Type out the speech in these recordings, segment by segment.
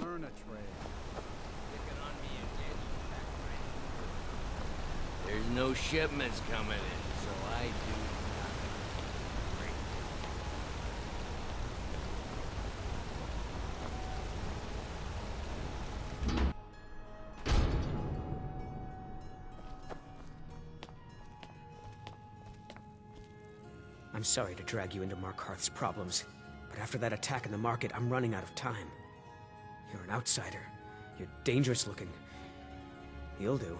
Learn a trade. Picking on me again, you There's no shipments coming in, so I do nothing. I'm sorry to drag you into Markarth's problems, but after that attack in the market, I'm running out of time. You're an outsider. You're dangerous looking. You'll do.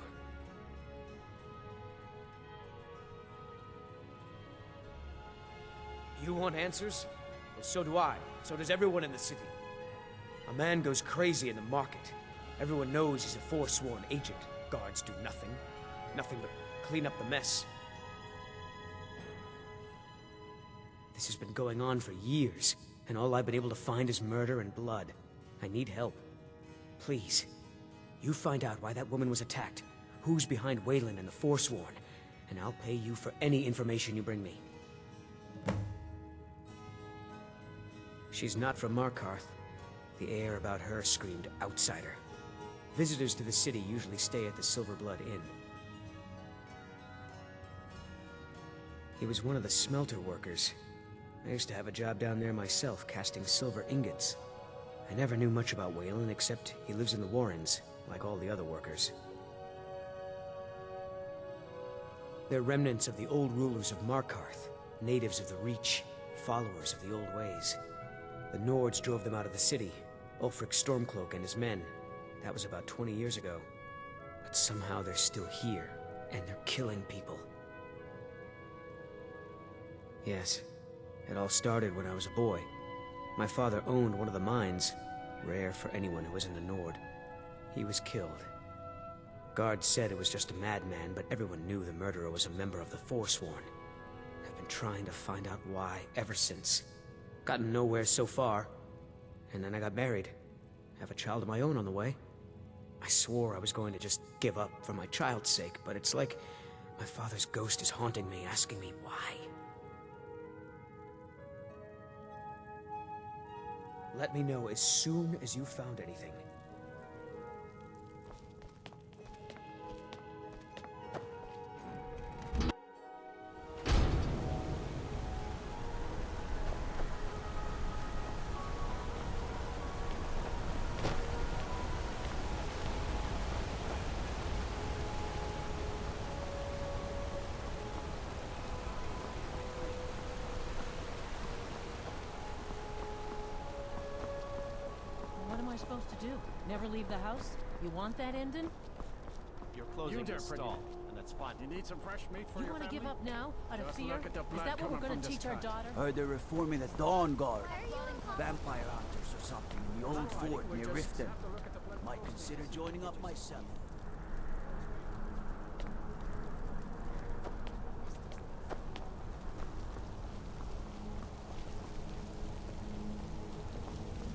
You want answers? Well, so do I. So does everyone in the city. A man goes crazy in the market. Everyone knows he's a Forsworn agent. Guards do nothing. Nothing but clean up the mess. This has been going on for years, and all I've been able to find is murder and blood. I need help. Please, you find out why that woman was attacked, who's behind Weylin and the Forsworn, and I'll pay you for any information you bring me. She's not from Markarth. The air about her screamed outsider. Visitors to the city usually stay at the Silver Blood Inn. He was one of the smelter workers. I used to have a job down there myself, casting silver ingots. I never knew much about Weylin, except he lives in the Warrens, like all the other workers. They're remnants of the old rulers of Markarth, natives of the Reach, followers of the old ways. The Nords drove them out of the city, Ulfric Stormcloak and his men. That was about 20 years ago. But somehow they're still here, and they're killing people. Yes, it all started when I was a boy. My father owned one of the mines, rare for anyone who isn't a Nord. He was killed. Guards said it was just a madman, but everyone knew the murderer was a member of the Forsworn. I've been trying to find out why ever since. Gotten nowhere so far. And then I got married. Have a child of my own on the way. I swore I was going to just give up for my child's sake, but it's like my father's ghost is haunting me, asking me why. Let me know as soon as you found anything. Supposed to do? Never leave the house? You want that ending? You're closing your stall, and that's fine. You need some fresh meat for your family? You want to give up now, out of Just fear? look at the Is blood that what we're coming going to from teach this our cut. daughter? Heard they're reforming the Dawn Guard. Vampire hunters or something in the old fort near Riften. Might consider joining up myself.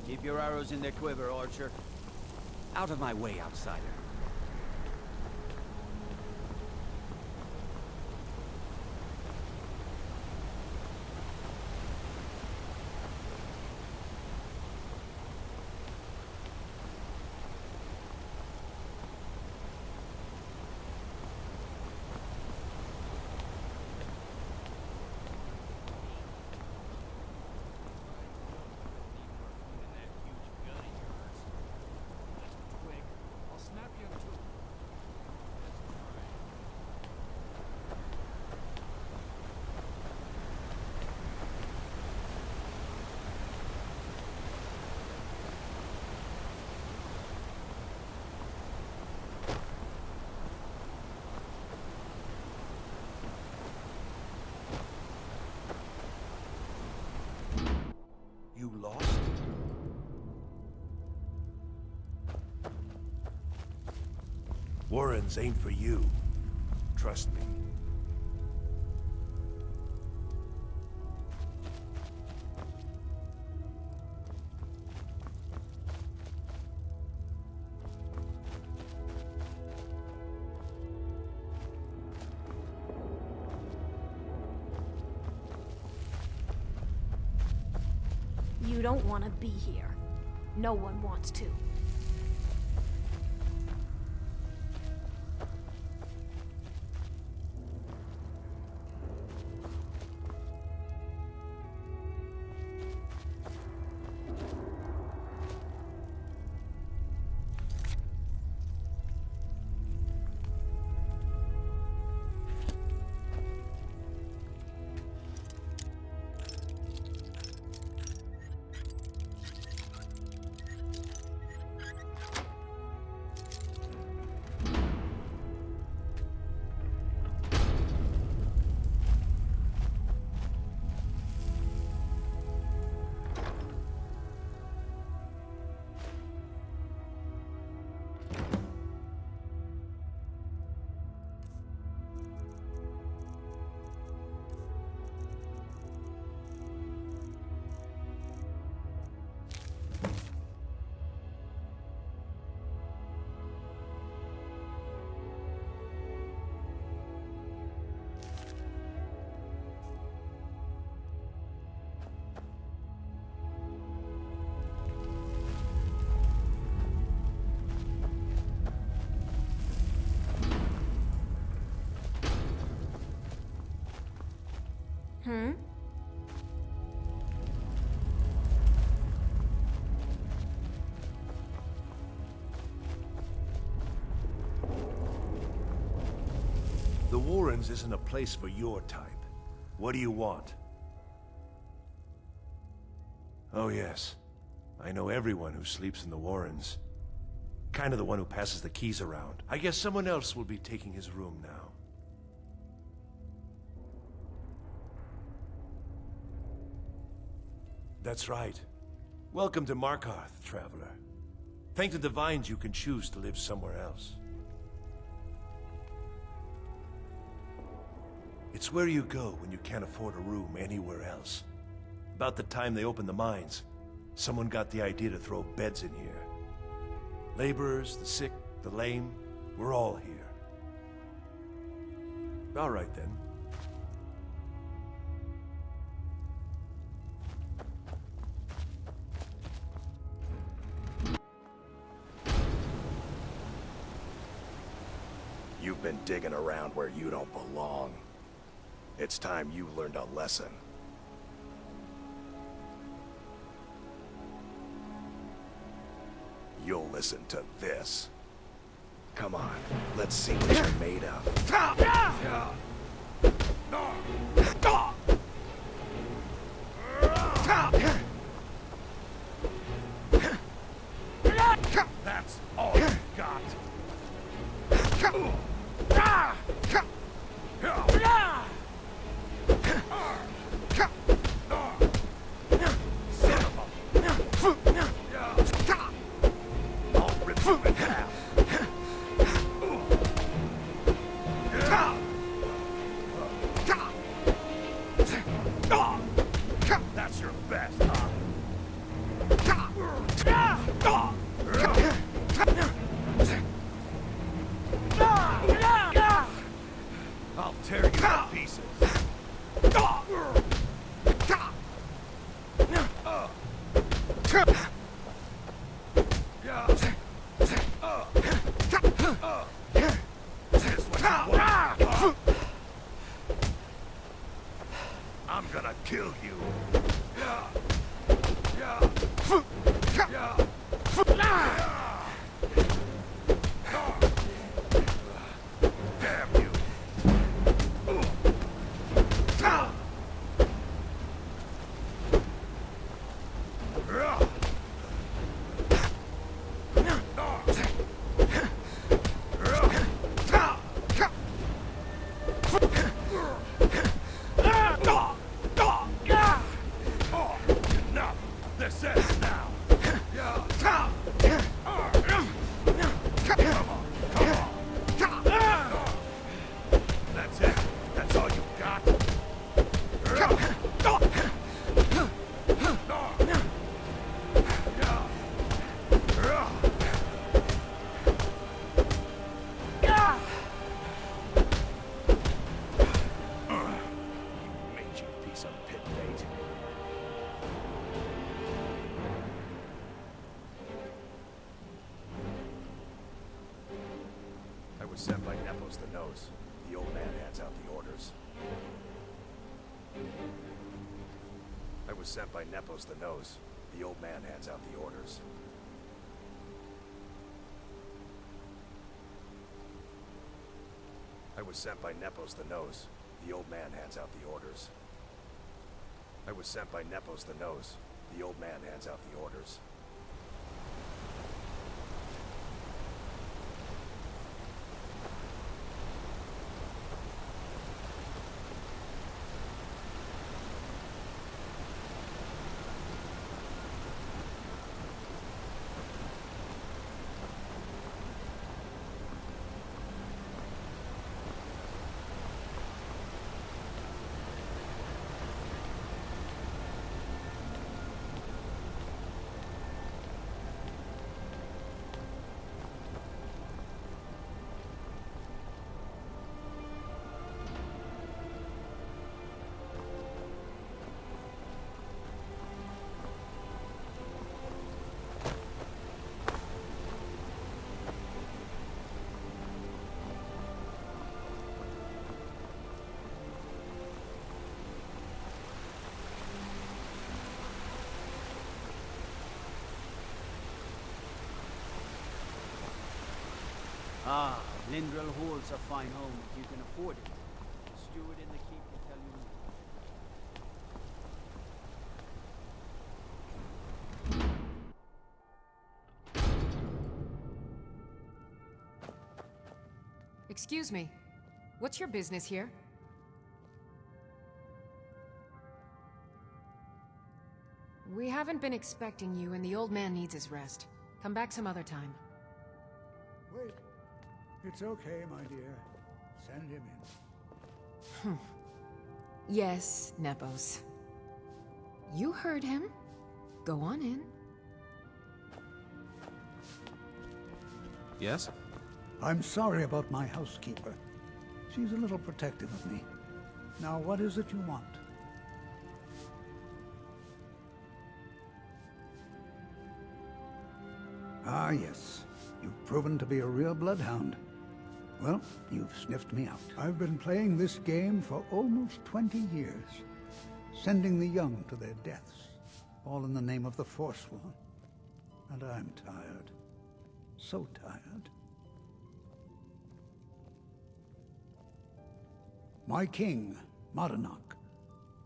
Keep your arrows in their quiver, Archer. Out of my way, outsider. I'll snap you Warrens ain't for you. Trust me. You don't want to be here. No one wants to. The Warrens isn't a place for your type. What do you want? Oh yes. I know everyone who sleeps in the Warrens. Kind of the one who passes the keys around. I guess someone else will be taking his room now. That's right. Welcome to Markarth, traveler. Thank the Divines you can choose to live somewhere else. It's where you go when you can't afford a room anywhere else. About the time they opened the mines, someone got the idea to throw beds in here. Laborers, the sick, the lame, we're all here. All right then. You've been digging around where you don't belong. It's time you learned a lesson. You'll listen to this. Come on, let's see what you're made of. That's all you got. That's your best, huh? I'll tear you to pieces. I'm gonna kill you. Damn you. was sent by Nepos the Nose. The old man hands out the orders. I was sent by Nepos the Nose. The old man hands out the orders. I was sent by Nepos the Nose. The old man hands out the orders. I was sent by Nepos the Nose. The old man hands out the orders. Ah, Lindrel Hall's a fine home if you can afford it. The steward in the keep can tell you more. Excuse me. What's your business here? We haven't been expecting you, and the old man needs his rest. Come back some other time. Wait. It's okay, my dear. Send him in. Yes, Nepos. You heard him. Go on in. Yes? I'm sorry about my housekeeper. She's a little protective of me. Now, what is it you want? Ah, yes. You've proven to be a real bloodhound. Well, you've sniffed me out. I've been playing this game for almost 20 years, sending the young to their deaths, all in the name of the Forsworn. And I'm tired. So tired. My king, Markarth,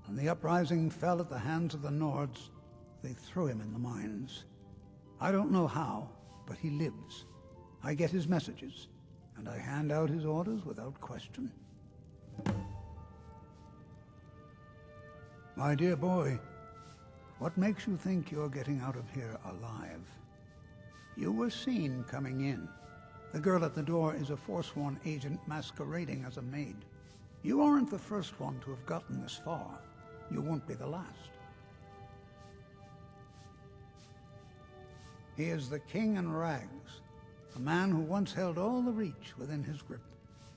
when the uprising fell at the hands of the Nords, they threw him in the mines. I don't know how, but he lives. I get his messages, and I hand out his orders without question. My dear boy, what makes you think you're getting out of here alive? You were seen coming in. The girl at the door is a Forsworn agent masquerading as a maid. You aren't the first one to have gotten this far. You won't be the last. He is the King in Rags, a man who once held all the Reach within his grip.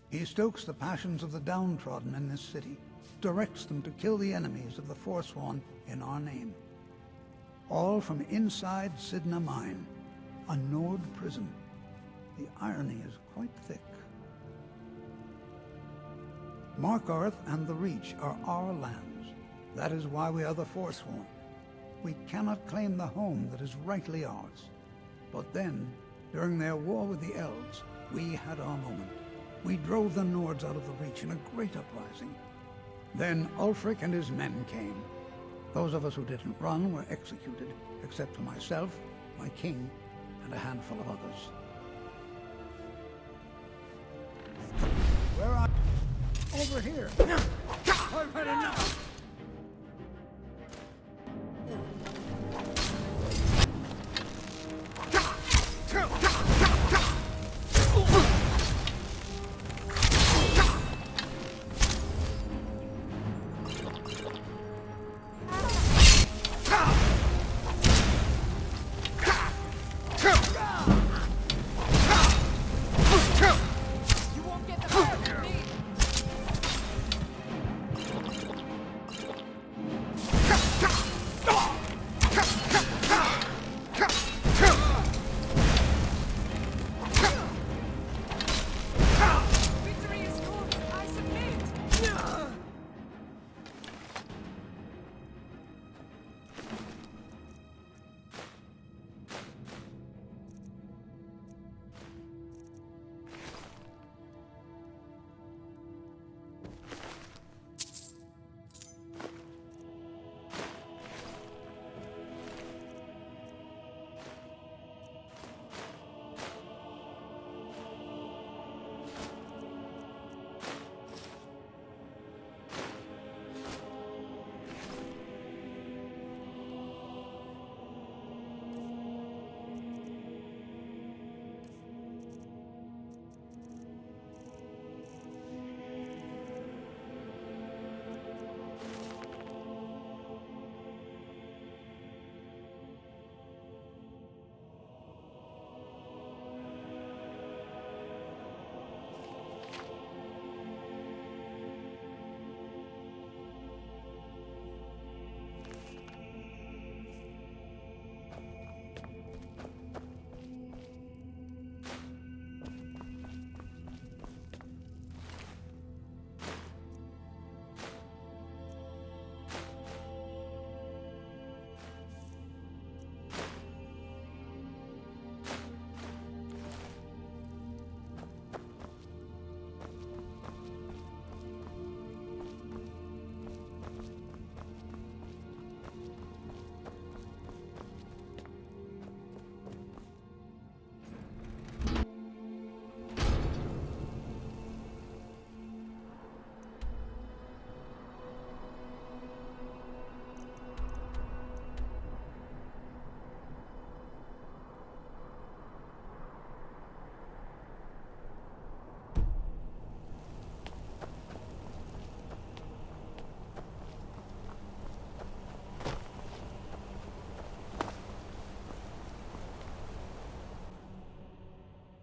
He stokes the passions of the downtrodden in this city, directs them to kill the enemies of the Forsworn in our name. All from inside Cidna Mine, a Nord prison. The irony is quite thick. Markarth and the Reach are our lands. That is why we are the Forsworn. We cannot claim the home that is rightly ours. But then, during their war with the Elves, we had our moment. We drove the Nords out of the Reach in a great uprising. Then Ulfric and his men came. Those of us who didn't run were executed, except for myself, my king, and a handful of others. Where are... Over here! I've had enough!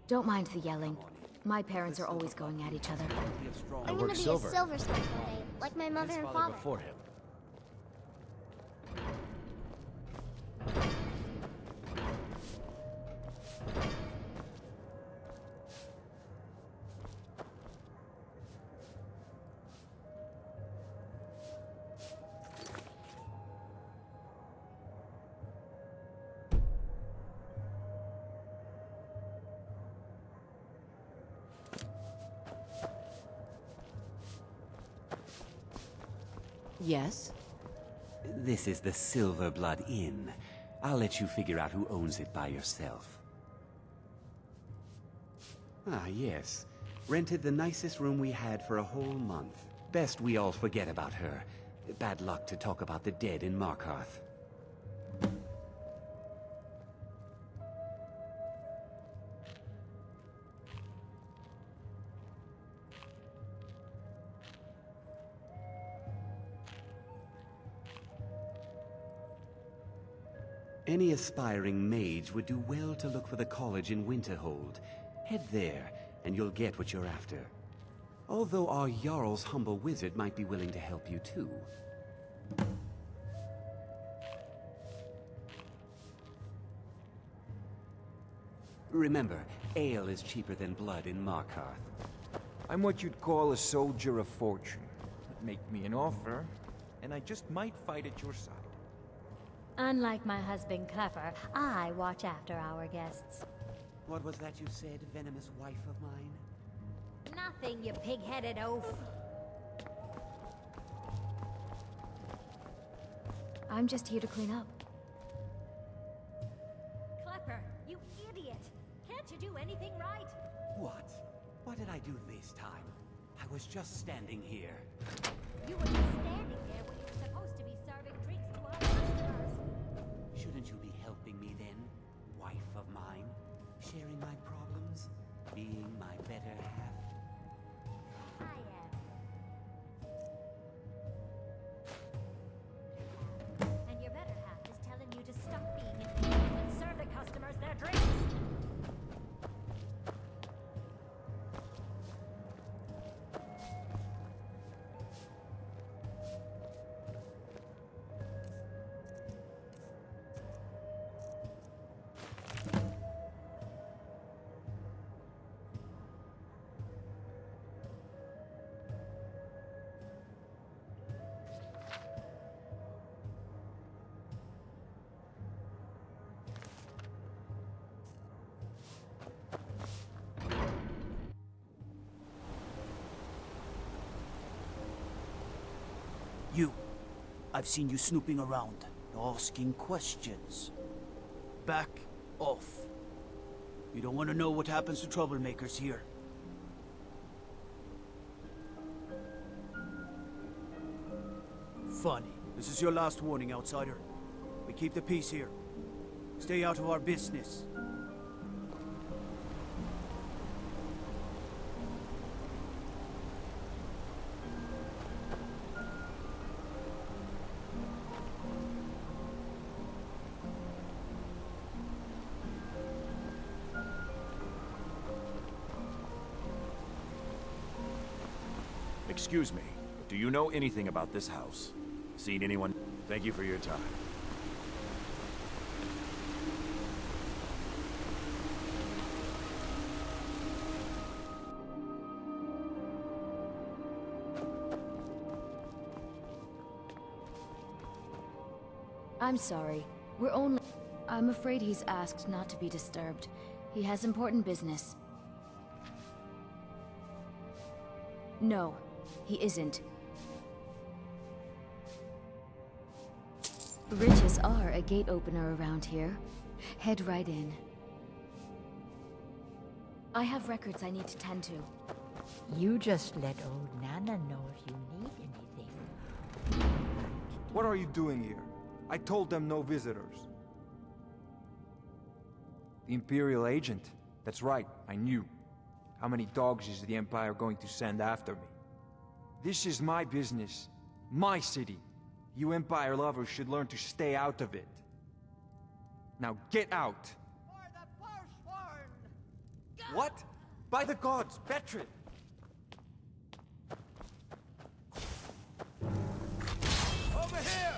Don't mind the yelling. My parents are always going at each other. I'm gonna be a silversmith one day, like my mother and father. Before him. Yes? This is the Silver Blood Inn. I'll let you figure out who owns it by yourself. Ah, yes. Rented the nicest room we had for a whole month. Best we all forget about her. Bad luck to talk about the dead in Markarth. Any aspiring mage would do well to look for the college in Winterhold. Head there, and you'll get what you're after. Although our Jarl's humble wizard might be willing to help you too. Remember, ale is cheaper than blood in Markarth. I'm what you'd call a soldier of fortune. Make me an offer, and I just might fight at your side. Unlike my husband Clepper, I watch after our guests. What was that you said, venomous wife of mine? Nothing, you pig-headed oaf. I'm just here to clean up. Clepper, you idiot! Can't you do anything right? What? What did I do this time? I was just standing here. You were just standing there when you were supposed to be serving drinks to our customers. Shouldn't you be helping me then, wife of mine? Sharing my problems? Being my better half? I am. And your better half is telling you to stop being impatient and serve the customers their drinks. You. I've seen you snooping around, asking questions. Back off. You don't want to know what happens to troublemakers here. Funny. This is your last warning, outsider. We keep the peace here. Stay out of our business. Excuse me, do you know anything about this house? Seen anyone? Thank you for your time. I'm sorry. I'm afraid he's asked not to be disturbed. He has important business. No, he isn't. Riches are a gate opener around here. Head right in. I have records I need to tend to. You just let old Nana know if you need anything. What are you doing here? I told them no visitors. The Imperial agent. That's right, I knew. How many dogs is the Empire going to send after me? This is my business. My city. You Empire lovers should learn to stay out of it. Now get out! For the Forsworn! Go! What? By the gods, Betrid! Over here!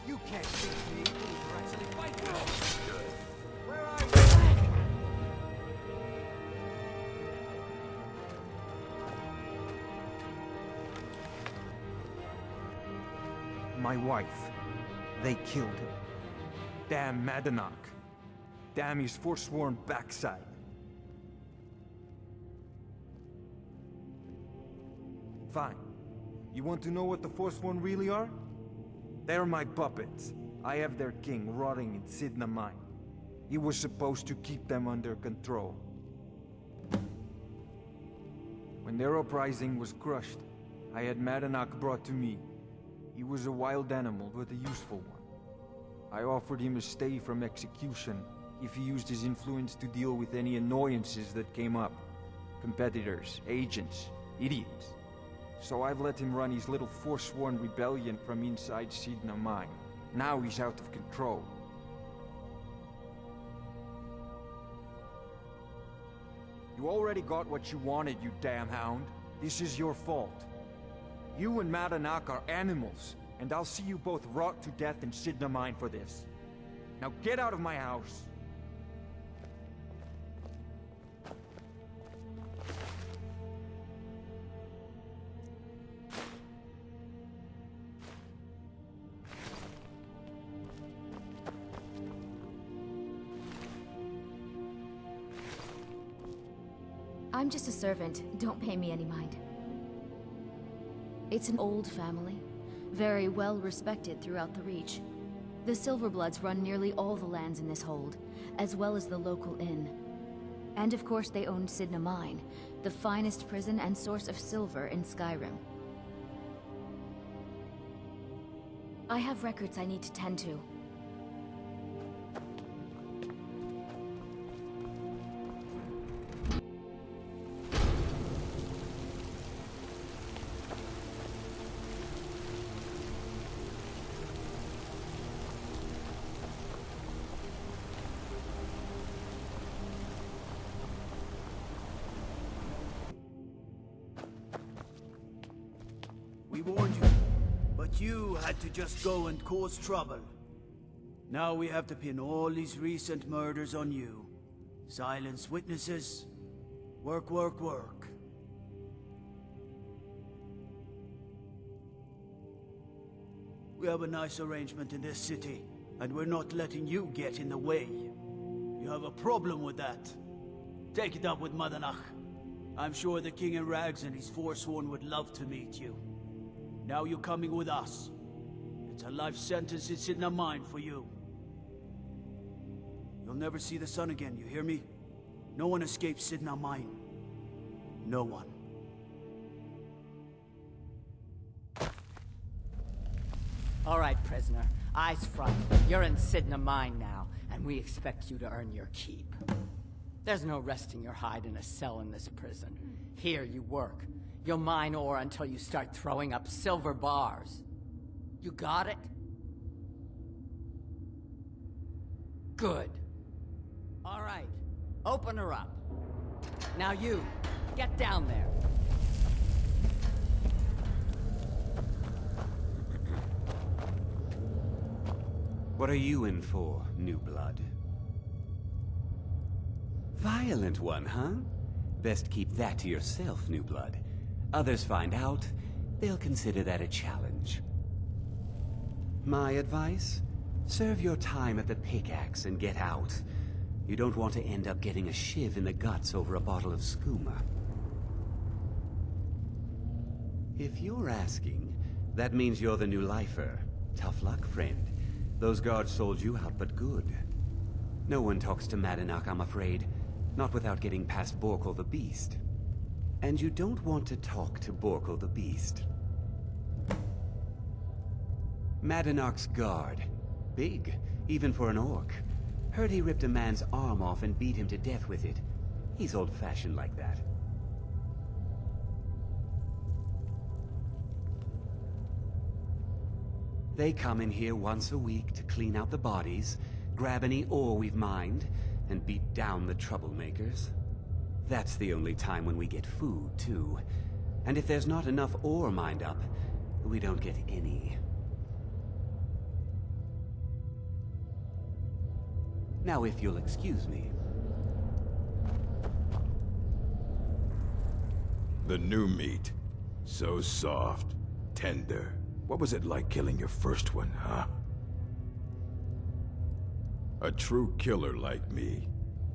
You can't beat me. You're actually fighting. Where are you? My wife. They killed her. Damn Madanach. Damn his forsworn backside. Fine. You want to know what the Forsworn really are? They're my puppets. I have their king rotting in Cidna Mine. He was supposed to keep them under control. When their uprising was crushed, I had Madanach brought to me. He was a wild animal, but a useful one. I offered him a stay from execution if he used his influence to deal with any annoyances that came up. Competitors, agents, idiots. So I've let him run his little Forsworn rebellion from inside Cidna Mine. Now he's out of control. You already got what you wanted, you damn hound. This is your fault. You and Madanach are animals, and I'll see you both rot to death in Cidna Mine for this. Now get out of my house! I'm just a servant. Don't pay me any mind. It's an old family, very well respected throughout the Reach. The Silverbloods run nearly all the lands in this hold, as well as the local inn. And of course they own Cidna Mine, the finest prison and source of silver in Skyrim. I have records I need to tend to. We warned you, but you had to just go and cause trouble. Now we have to pin all these recent murders on you. Silence witnesses. Work, work, work. We have a nice arrangement in this city, and we're not letting you get in the way. You have a problem with that. Take it up with Madanach. I'm sure the King in Rags and his Forsworn would love to meet you. Now you're coming with us. It's a life sentence in Cidna Mine for you. You'll never see the sun again, you hear me? No one escapes Cidna Mine. No one. All right, prisoner. Eyes front. You're in Cidna Mine now, and we expect you to earn your keep. There's no resting your hide in a cell in this prison. Here you work. You'll mine ore until you start throwing up silver bars. You got it? Good. All right. Open her up. Now you, get down there. What are you in for, new blood? Violent one, huh? Best keep that to yourself, new blood. Others find out, they'll consider that a challenge. My advice? Serve your time at the pickaxe and get out. You don't want to end up getting a shiv in the guts over a bottle of skooma. If you're asking, that means you're the new lifer. Tough luck, friend. Those guards sold you out, but good. No one talks to Madanach, I'm afraid. Not without getting past Borkul the Beast. And you don't want to talk to Borkul the Beast. Madanach's guard. Big, even for an orc. Heard he ripped a man's arm off and beat him to death with it. He's old-fashioned like that. They come in here once a week to clean out the bodies, grab any ore we've mined, and beat down the troublemakers. That's the only time when we get food, too. And if there's not enough ore mined up, we don't get any. Now, if you'll excuse me. The new meat. So soft, tender. What was it like killing your first one, huh? A true killer like me.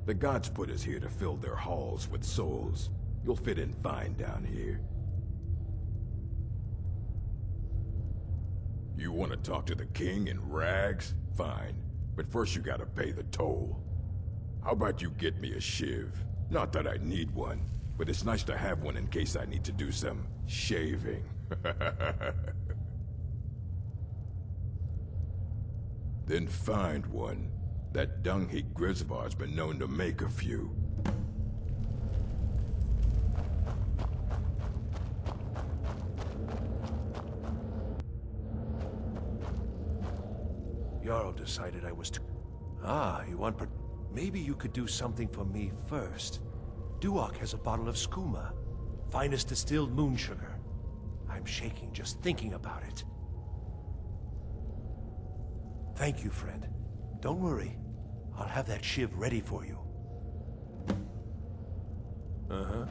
The gods put us here to fill their halls with souls. You'll fit in fine down here. You want to talk to the king in rags? Fine. But first you gotta pay the toll. How about you get me a shiv? Not that I need one, but it's nice to have one in case I need to do some shaving. Then find one. That dung-heap Grisvar's been known to make a few. Jarl decided I was too... Ah, you want maybe you could do something for me first. Duok has a bottle of skooma. Finest distilled moon sugar. I'm shaking just thinking about it. Thank you, friend. Don't worry. I'll have that shiv ready for you. Uh-huh.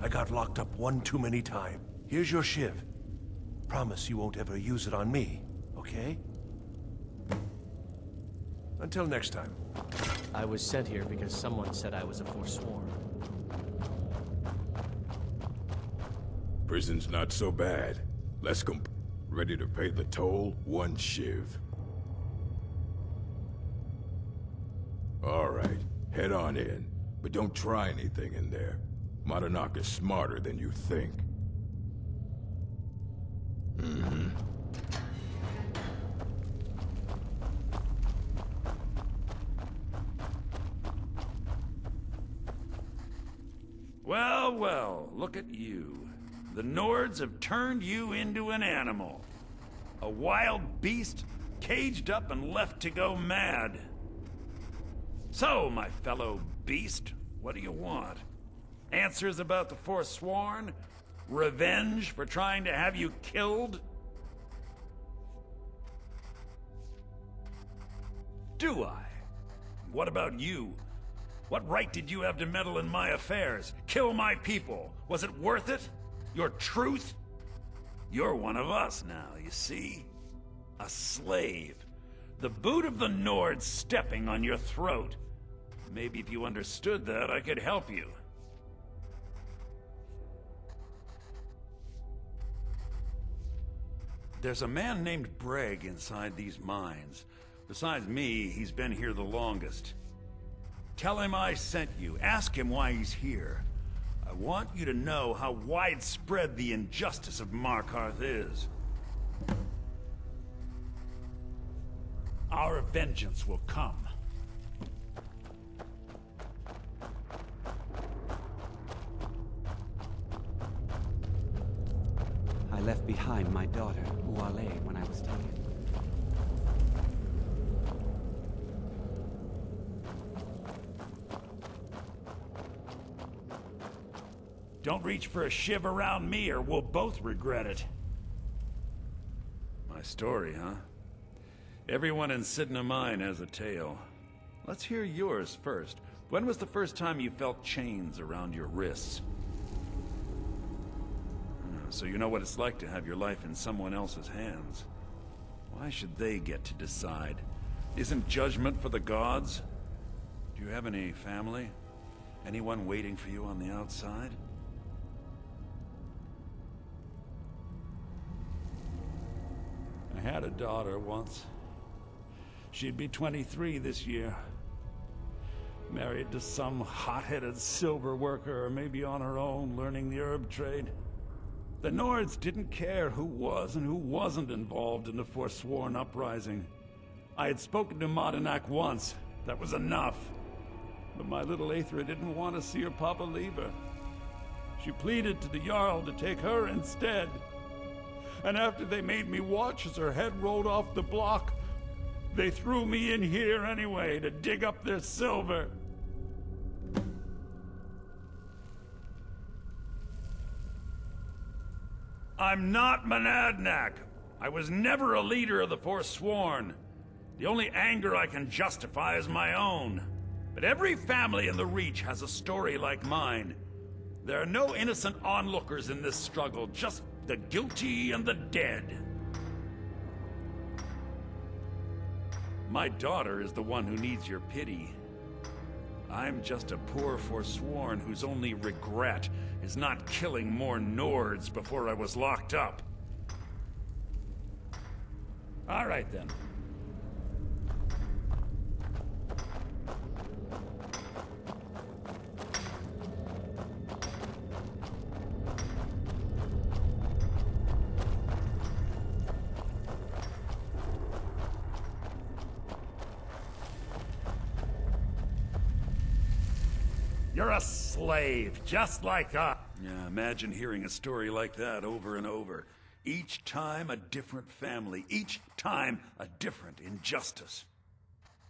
I got locked up one too many times. Here's your shiv. Promise you won't ever use it on me, okay? Until next time. I was sent here because someone said I was a Forsworn. Prison's not so bad. Less ready to pay the toll, one shiv. All right, head on in. But don't try anything in there. Markarth is smarter than you think. Mm-hmm. Well, well, look at you. The Nords have turned you into an animal. A wild beast, caged up and left to go mad. So, my fellow beast, what do you want? Answers about the Forsworn? Revenge for trying to have you killed? Do I? What about you? What right did you have to meddle in my affairs? Kill my people? Was it worth it? Your truth? You're one of us now, you see? A slave. The boot of the Nords stepping on your throat. Maybe if you understood that, I could help you. There's a man named Breg inside these mines. Besides me, he's been here the longest. Tell him I sent you. Ask him why he's here. I want you to know how widespread the injustice of Markarth is. Our vengeance will come. I left behind my daughter, Weylin, when I was taken. Don't reach for a shiv around me or we'll both regret it. My story, huh? Everyone in Cinder Mine has a tale. Let's hear yours first. When was the first time you felt chains around your wrists? So you know what it's like to have your life in someone else's hands. Why should they get to decide? Isn't judgment for the gods? Do you have any family? Anyone waiting for you on the outside? had a daughter once. She'd be 23 this year. Married to some hot-headed silver worker, or maybe on her own, learning the herb trade. The Nords didn't care who was and who wasn't involved in the Forsworn uprising. I had spoken to Margret once. That was enough. But my little Aethra didn't want to see her papa leave her. She pleaded to the Jarl to take her instead. And after they made me watch as her head rolled off the block, they threw me in here anyway to dig up their silver. I'm not Monadnac. I was never a leader of the Forsworn. The only anger I can justify is my own. But every family in the Reach has a story like mine. There are no innocent onlookers in this struggle, just the guilty and the dead. My daughter is the one who needs your pity. I'm just a poor Forsworn whose only regret is not killing more Nords before I was locked up. All right, then. You're a slave, just like us. Yeah, imagine hearing a story like that over and over. Each time a different family, each time a different injustice.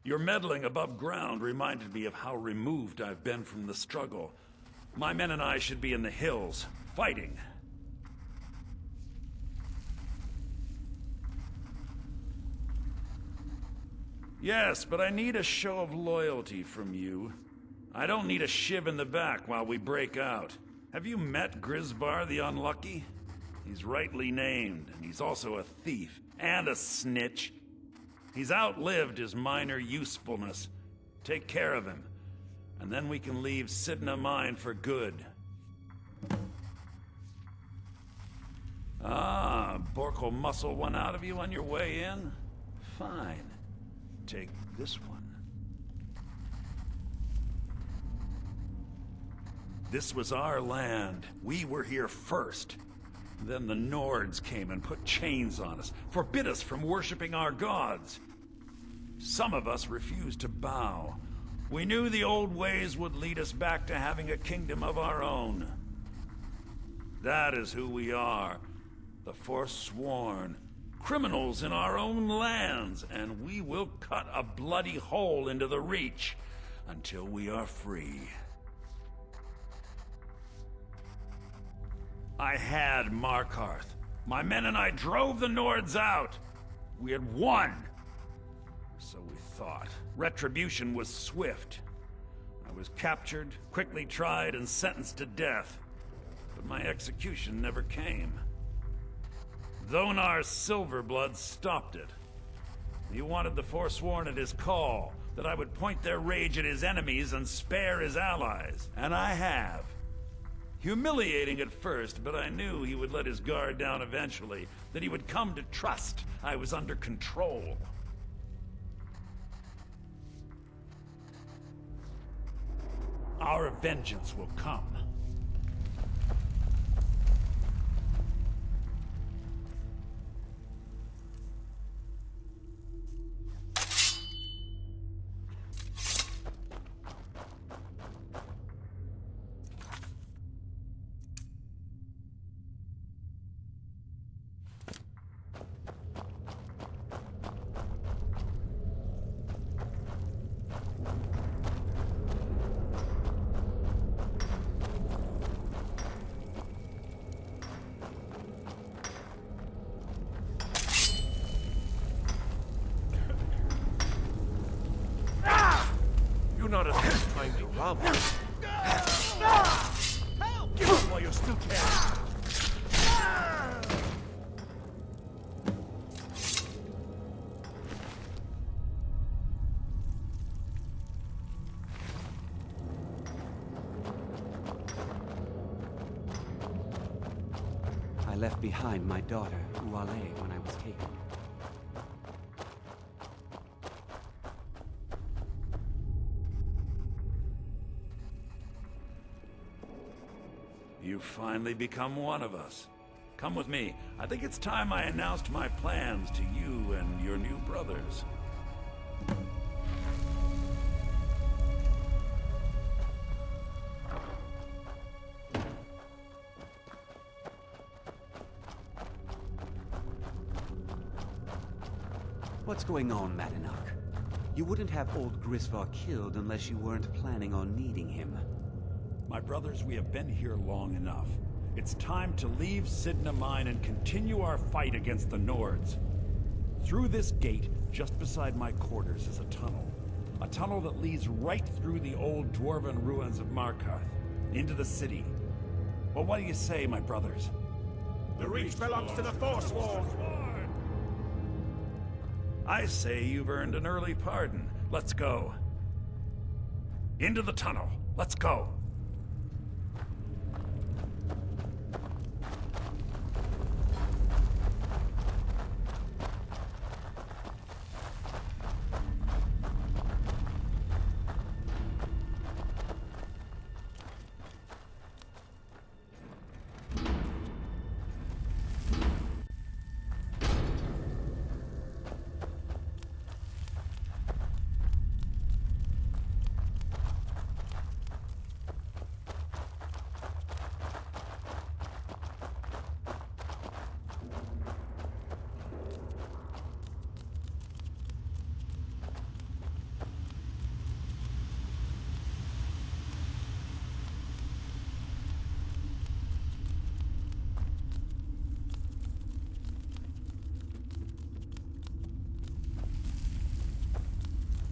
Your meddling above ground reminded me of how removed I've been from the struggle. My men and I should be in the hills, fighting. Yes, but I need a show of loyalty from you. I don't need a shiv in the back while we break out. Have you met Grisvar the Unlucky? He's rightly named, and he's also a thief and a snitch. He's outlived his minor usefulness. Take care of him, and then we can leave Cinder Mine for good. Ah, Bork will muscle one out of you on your way in? Fine. Take this one. This was our land. We were here first. Then the Nords came and put chains on us, forbid us from worshipping our gods. Some of us refused to bow. We knew the old ways would lead us back to having a kingdom of our own. That is who we are, the Forsworn, criminals in our own lands, and we will cut a bloody hole into the Reach until we are free. I had Markarth. My men and I drove the Nords out. We had won. So we thought. Retribution was swift. I was captured, quickly tried, and sentenced to death. But my execution never came. Dhonar's Silverblood stopped it. He wanted the Forsworn at his call, that I would point their rage at his enemies and spare his allies. And I have. Humiliating at first, but I knew he would let his guard down eventually, that he would come to trust I was under control. Our vengeance will come. Not a time to rob them. Give them while you still can. I left behind my daughter, Weylin, when I was taken. You've finally become one of us. Come with me. I think it's time I announced my plans to you and your new brothers. What's going on, Madanach? You wouldn't have old Grisvar killed unless you weren't planning on needing him. My brothers, we have been here long enough. It's time to leave Cinder Mine and continue our fight against the Nords. Through this gate, just beside my quarters, is a tunnel. A tunnel that leads right through the old dwarven ruins of Markarth, into the city. Well, what do you say, my brothers? The Reach belongs to the Forsworn! I say you've earned an early pardon. Let's go. Into the tunnel. Let's go.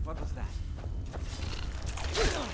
What was that? Here now.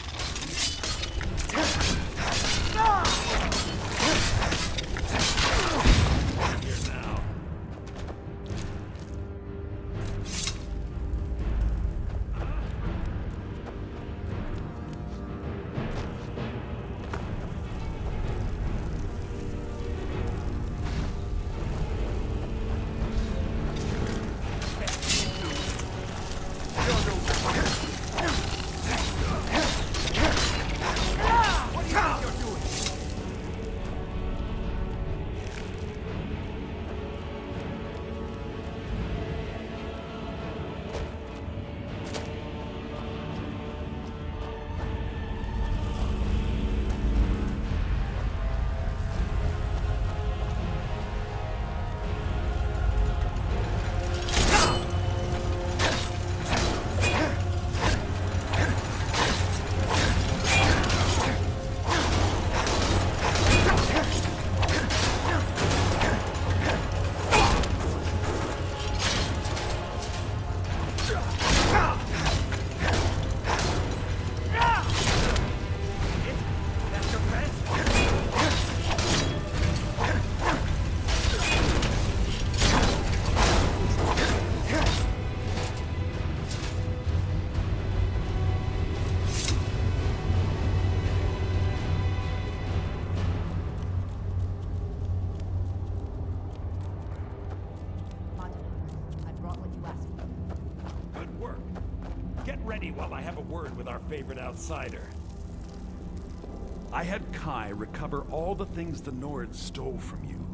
While I have a word with our favorite outsider. I had Kai recover all the things the Nords stole from you.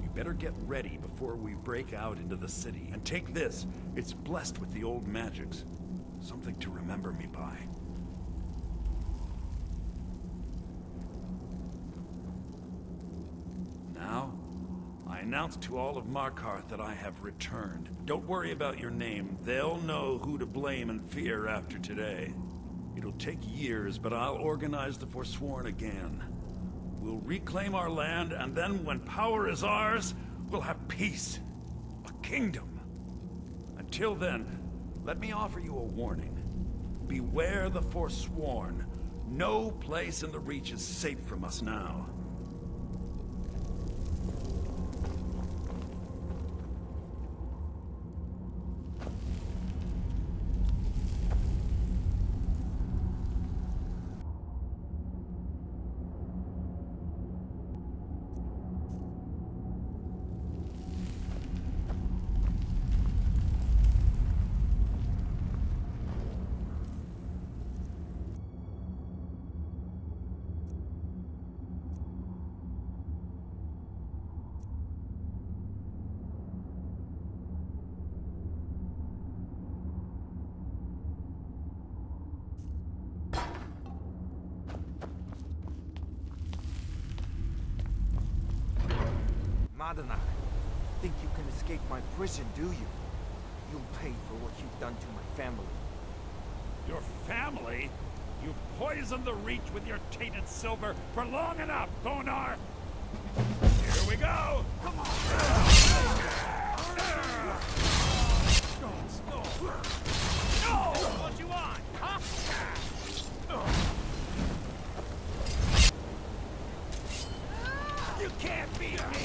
You better get ready before we break out into the city. And take this, it's blessed with the old magics. Something to remember me by. Now, I announce to all of Markarth that I have returned. Don't worry about your name. They'll know who to blame and fear after today. It'll take years, but I'll organize the Forsworn again. We'll reclaim our land, and then when power is ours, we'll have peace. A kingdom. Until then, let me offer you a warning. Beware the Forsworn. No place in the Reach is safe from us now. Cidna. Think you can escape my prison, do you? You'll pay for what you've done to my family. Your family? You poisoned the Reach with your tainted silver for long enough, Thonar! Here we go! Come on! No! What you want, huh? You can't beat me!